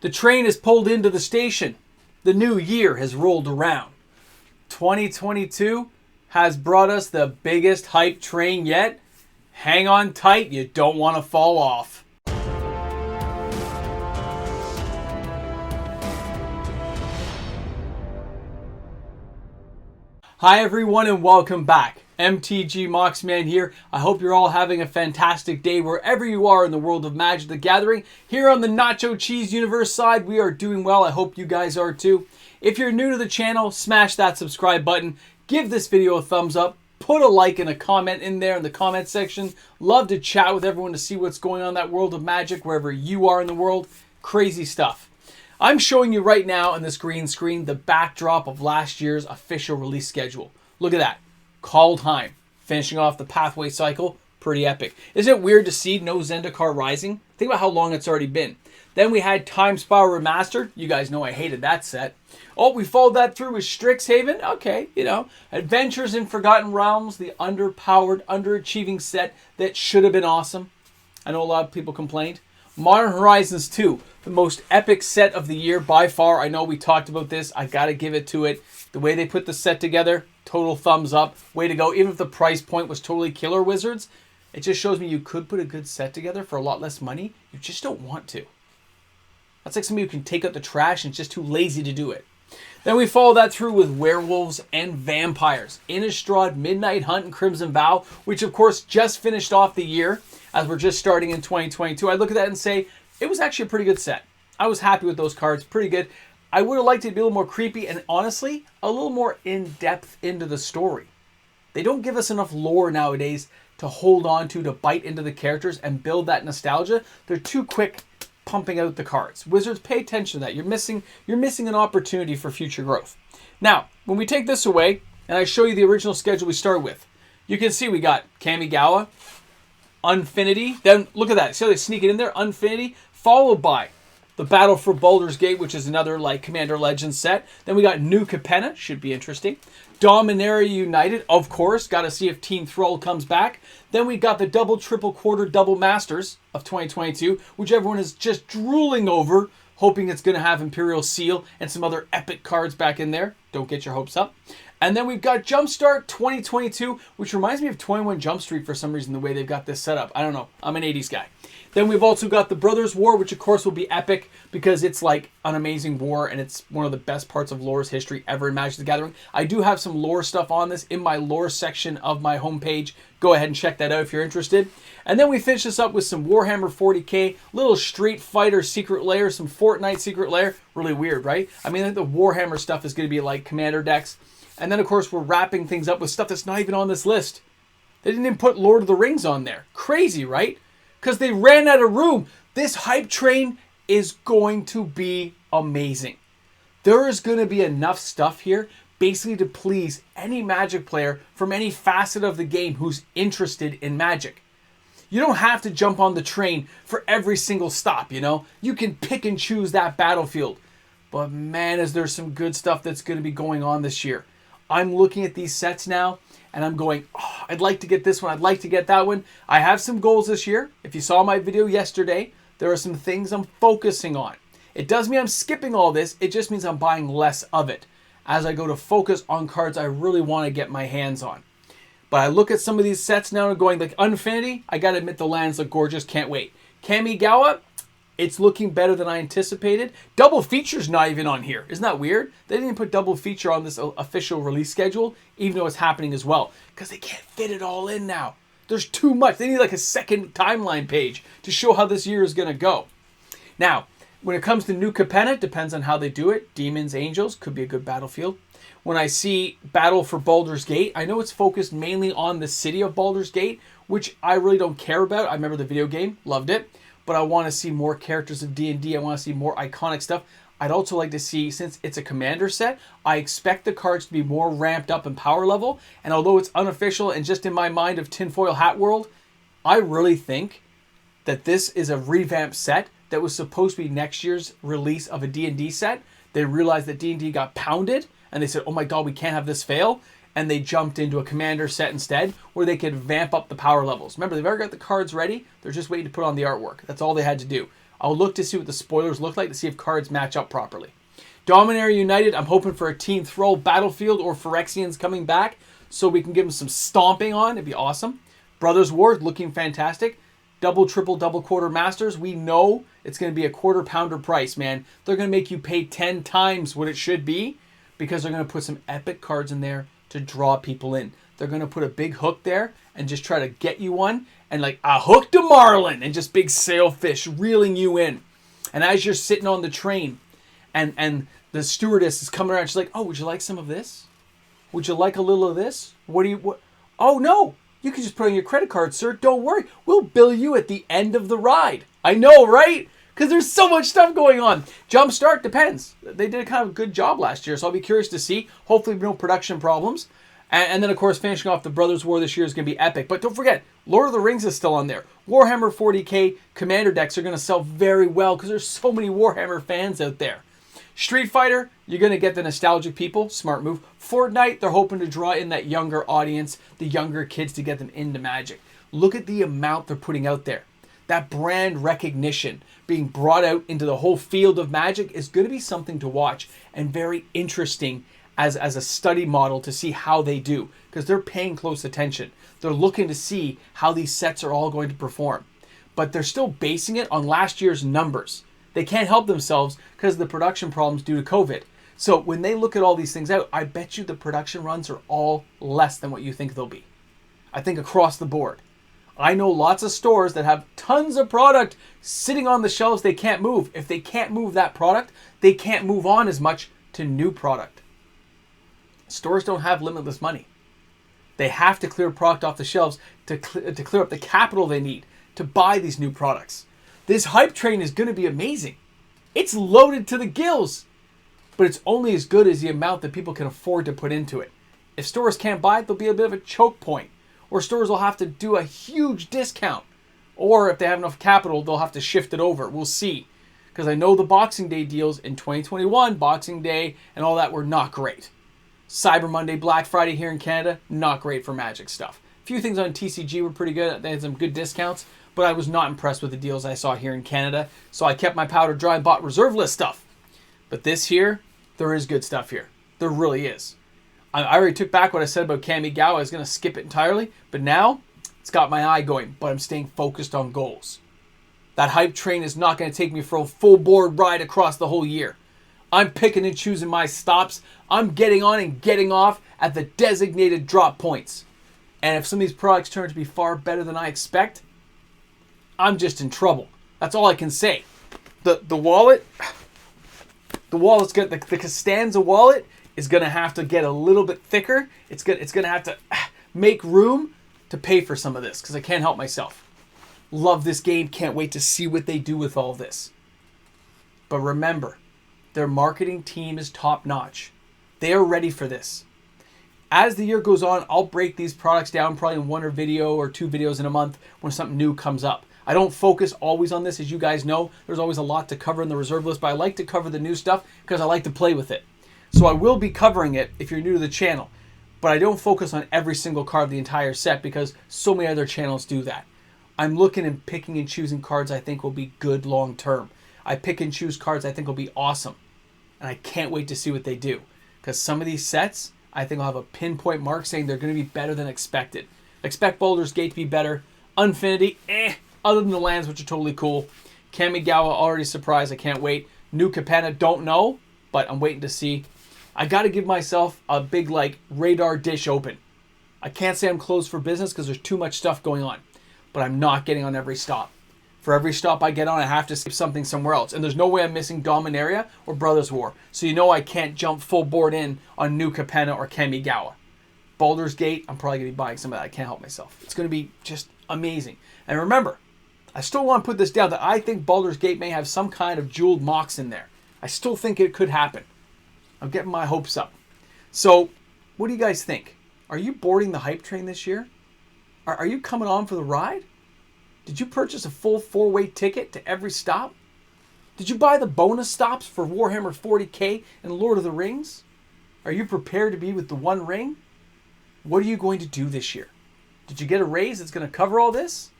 The train has pulled into the station. The new year has rolled around. 2022 has brought us the biggest hype train yet. Hang on tight, you don't want to fall off. Hi everyone and welcome back. MTG Moxman here. I hope you're all having a fantastic day wherever you are in the world of Magic the Gathering. Here on the Nacho Cheese Universe side, we are doing well. I hope you guys are too. If you're new to the channel, smash that subscribe button. Give this video a thumbs up. Put a like and a comment in there in the comment section. Love to chat with everyone to see what's going on in that world of Magic wherever you are in the world. Crazy stuff. I'm showing you right now on this green screen the backdrop of last year's official release schedule. Look at that. Kaldheim, finishing off the Pathway cycle. Pretty epic. Isn't it weird to see no Zendikar Rising? Think about how long it's already been. Then we had Time Spiral Remastered. You guys know I hated that set. Oh, we followed that through with Strixhaven. Okay, you know. Adventures in Forgotten Realms, the underpowered, underachieving set that should have been awesome. I know a lot of people complained. Modern Horizons 2, the most epic set of the year by far. I know we talked about this. I got to give it to it. The way they put the set together, total thumbs up. Way to go. Even if the price point was totally killer Wizards, it just shows me you could put a good set together for a lot less money. You just don't want to. That's like somebody who can take out the trash and is just too lazy to do it. Then we follow that through with Werewolves and Vampires. Innistrad, Midnight Hunt, and Crimson Vow, which of course just finished off the year as we're just starting in 2022. I look at that and say, it was actually a pretty good set. I was happy with those cards. Pretty good. I would have liked it to be a little more creepy and honestly, a little more in-depth into the story. They don't give us enough lore nowadays to hold on to bite into the characters and build that nostalgia. They're too quick pumping out the cards. Wizards, pay attention to that. You're missing an opportunity for future growth. Now, when we take this away, and I show you the original schedule we started with, you can see we got Kamigawa, Unfinity. Then look at that. See how they sneak it in there? Unfinity, followed by the Battle for Baldur's Gate, which is another like Commander Legends set. Then we got New Capenna, should be interesting. Dominaria United, of course. Got to see if Team Thrall comes back. Then we got the double, triple, quarter, double Masters of 2022, which everyone is just drooling over, hoping it's going to have Imperial Seal and some other epic cards back in there. Don't get your hopes up. And then we've got Jumpstart 2022, which reminds me of 21 Jump Street for some reason, the way they've got this set up. I don't know. I'm an 80s guy. Then we've also got the Brothers War, which of course will be epic because it's like an amazing war and it's one of the best parts of lore's history ever in Magic the Gathering. I do have some lore stuff on this in my lore section of my homepage. Go ahead and check that out if you're interested. And then we finish this up with some Warhammer 40k, little Street Fighter Secret Lair, some Fortnite Secret Lair. Really weird, right? I mean, I think the Warhammer stuff is going to be like Commander decks. And then, of course, we're wrapping things up with stuff that's not even on this list. They didn't even put Lord of the Rings on there. Crazy, right? Because they ran out of room. This hype train is going to be amazing. There is going to be enough stuff here basically to please any Magic player from any facet of the game who's interested in Magic. You don't have to jump on the train for every single stop, you know? You can pick and choose that battlefield. But man, is there some good stuff that's going to be going on this year. I'm looking at these sets now, and I'm going, oh, I'd like to get this one. I'd like to get that one. I have some goals this year. If you saw my video yesterday, there are some things I'm focusing on. It doesn't mean I'm skipping all this. It just means I'm buying less of it as I go to focus on cards I really want to get my hands on. But I look at some of these sets now and going, like Unfinity, I got to admit the lands look gorgeous. Can't wait. Kamigawa, it's looking better than I anticipated. Double Feature's not even on here. Isn't that weird? They didn't even put Double Feature on this official release schedule, even though it's happening as well. Because they can't fit it all in now. There's too much. They need like a second timeline page to show how this year is going to go. Now, when it comes to New Capenna, it depends on how they do it. Demons, Angels, could be a good battlefield. When I see Battle for Baldur's Gate, I know it's focused mainly on the city of Baldur's Gate, which I really don't care about. I remember the video game, loved it. But I want to see more characters of D&D. I want to see more iconic stuff. I'd also like to see, since it's a Commander set, I expect the cards to be more ramped up in power level. And although it's unofficial and just in my mind of tinfoil hat world, I really think that this is a revamped set that was supposed to be next year's release of a D&D set. They realized that D&D got pounded and they said, oh my God, we can't have this fail. And they jumped into a Commander set instead where they could vamp up the power levels. Remember, they've already got the cards ready. They're just waiting to put on the artwork. That's all they had to do. I'll look to see what the spoilers look like to see if cards match up properly. Dominaria United, I'm hoping for a Team Throw Battlefield or Phyrexians coming back so we can give them some stomping on. It'd be awesome. Brothers War looking fantastic. Double, triple, double quarter masters. We know it's going to be a quarter pounder price, man. They're going to make you pay 10 times what it should be because they're going to put some epic cards in there to draw people in. They're going to put a big hook there and just try to get you one and like a hook to Marlin and just big sailfish reeling you in. And as you're sitting on the train and the stewardess is coming around, she's like, oh, would you like some of this? Would you like a little of this? What? Oh, no. You can just put on your credit card, sir. Don't worry. We'll bill you at the end of the ride. I know, right? Because there's so much stuff going on. Jumpstart depends. They did a kind of good job last year, so I'll be curious to see. Hopefully no production problems. And then, of course, finishing off the Brothers War this year is going to be epic. But don't forget, Lord of the Rings is still on there. Warhammer 40k Commander decks are going to sell very well because there's so many Warhammer fans out there. Street Fighter, you're going to get the nostalgic people. Smart move. Fortnite, they're hoping to draw in that younger audience, the younger kids to get them into Magic. Look at the amount they're putting out there. That brand recognition being brought out into the whole field of Magic is going to be something to watch and very interesting as a study model to see how they do because they're paying close attention. They're looking to see how these sets are all going to perform. But they're still basing it on last year's numbers. They can't help themselves because of the production problems due to COVID. So when they look at all these things out, I bet you the production runs are all less than what you think they'll be. I think across the board. I know lots of stores that have tons of product sitting on the shelves they can't move. If they can't move that product, they can't move on as much to new product. Stores don't have limitless money. They have to clear product off the shelves to clear up the capital they need to buy these new products. This hype train is going to be amazing. It's loaded to the gills, but it's only as good as the amount that people can afford to put into it. If stores can't buy it, there'll be a bit of a choke point, or stores will have to do a huge discount, or if they have enough capital, they'll have to shift it over. We'll see, because I know the Boxing Day deals in 2021, Boxing Day and all that were not great. Cyber Monday, Black Friday here in Canada, not great for Magic stuff. A few things on TCG were pretty good. They had some good discounts, but I was not impressed with the deals I saw here in Canada. So I kept my powder dry and bought reserve list stuff. But this here, there is good stuff here. There really is. I already took back what I said about Kamigawa. I was going to skip it entirely. But now, it's got my eye going. But I'm staying focused on goals. That hype train is not going to take me for a full board ride across the whole year. I'm picking and choosing my stops. I'm getting on and getting off at the designated drop points. And if some of these products turn out to be far better than I expect, I'm just in trouble. That's all I can say. The wallet's good. The Costanza wallet is going to have to get a little bit thicker. It's going to have to make room to pay for some of this because I can't help myself. Love this game. Can't wait to see what they do with all this. But remember, their marketing team is top notch. They are ready for this. As the year goes on, I'll break these products down probably in one video or two videos in a month when something new comes up. I don't focus always on this, as you guys know. There's always a lot to cover in the reserve list, but I like to cover the new stuff because I like to play with it. So I will be covering it if you're new to the channel, but I don't focus on every single card of the entire set because so many other channels do that. I'm looking and picking and choosing cards I think will be good long term. I pick and choose cards I think will be awesome, and I can't wait to see what they do because some of these sets I think will have a pinpoint mark saying they're going to be better than expected. Expect Baldur's Gate to be better. Unfinity, other than the lands, which are totally cool. Kamigawa, already surprised. I can't wait. New Capenna, don't know, but I'm waiting to see. I got to give myself a big, radar dish open. I can't say I'm closed for business because there's too much stuff going on, but I'm not getting on every stop. For every stop I get on, I have to skip something somewhere else, and there's no way I'm missing Dominaria or Brothers War, so you know I can't jump full board in on New Capenna or Kamigawa. Baldur's Gate, I'm probably going to be buying some of that. I can't help myself. It's going to be just amazing. And remember, I still want to put this down that I think Baldur's Gate may have some kind of jeweled mox in there. I still think it could happen. I'm getting my hopes up. So, what do you guys think? Are you boarding the hype train this year? Are you coming on for the ride? Did you purchase a full 4-way ticket to every stop? Did you buy the bonus stops for Warhammer 40k and Lord of the Rings? Are you prepared to be with the One Ring? What are you going to do this year? Did you get a raise that's going to cover all this?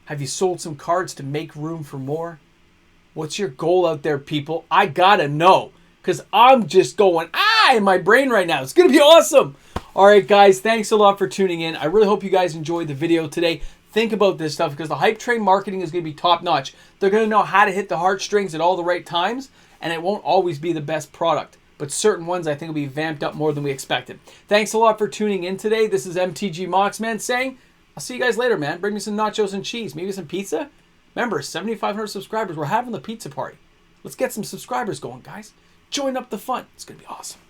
Have you sold some cards to make room for more? What's your goal out there, people? I gotta know, because I'm just going in my brain right now. It's gonna be awesome. All right, guys, thanks a lot for tuning in. I really hope you guys enjoyed the video today. Think about this stuff, because the hype train marketing is going to be top notch. They're going to know how to hit the heartstrings at all the right times, and it won't always be the best product. But certain ones I think will be vamped up more than we expected. Thanks a lot for tuning in today. This is MTG Moxman saying, I'll see you guys later, man. Bring me some nachos and cheese, maybe some pizza. Remember, 7,500 subscribers. We're having the pizza party. Let's get some subscribers going, guys. Join up the fun. It's going to be awesome.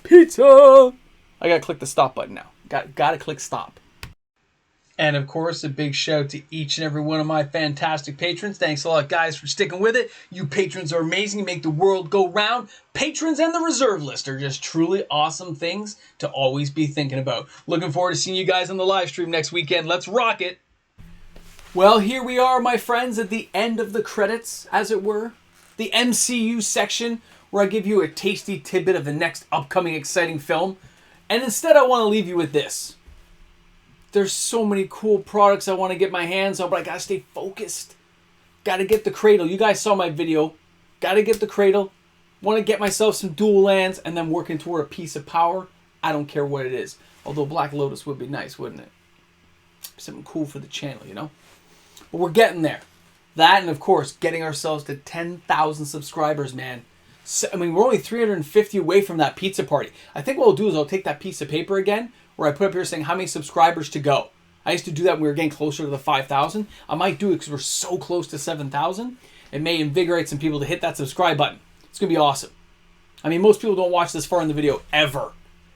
Pizza! I got to click the stop button now. Got to click stop. And of course, a big shout out to each and every one of my fantastic patrons. Thanks a lot, guys, for sticking with it. You patrons are amazing. You make the world go round. Patrons and the reserve list are just truly awesome things to always be thinking about. Looking forward to seeing you guys on the live stream next weekend. Let's rock it. Well, here we are, my friends, at the end of the credits, as it were. The MCU section, where I give you a tasty tidbit of the next upcoming exciting film. And instead, I want to leave you with this. There's so many cool products I want to get my hands on, but I got to stay focused. Got to get the cradle. You guys saw my video. Got to get the cradle. Want to get myself some dual lands and then working toward a piece of power. I don't care what it is. Although Black Lotus would be nice, wouldn't it? Something cool for the channel, you know? But we're getting there. That and, of course, getting ourselves to 10,000 subscribers, man. So, I mean, we're only 350 away from that pizza party. I think what I'll do is I'll take that piece of paper again, where I put up here saying how many subscribers to go. I used to do that when we were getting closer to the 5,000. I might do it because we're so close to 7,000. It may invigorate some people to hit that subscribe button. It's going to be awesome. I mean, most people don't watch this far in the video ever.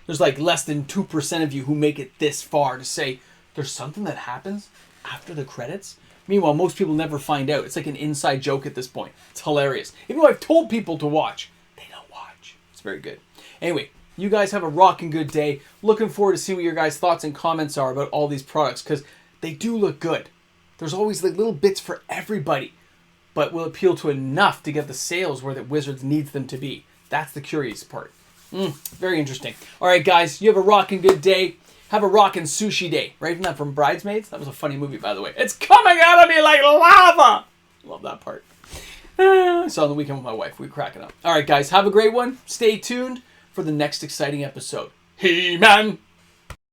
There's like less than 2% of you who make it this far to say, there's something that happens after the credits. Meanwhile, most people never find out. It's like an inside joke at this point. It's hilarious. Even though I've told people to watch, they don't watch. It's very good. Anyway, you guys have a rocking good day. Looking forward to seeing what your guys' thoughts and comments are about all these products, because they do look good. There's always like little bits for everybody, but will appeal to enough to get the sales where the Wizards needs them to be. That's the curious part. Very interesting. All right, guys, you have a rocking good day. Have a rockin' sushi day. Right? Isn't that from Bridesmaids? That was a funny movie, by the way. It's coming out of me like lava! Love that part. I saw it on the weekend with my wife. We were cracking up. All right, guys. Have a great one. Stay tuned for the next exciting episode. He-Man!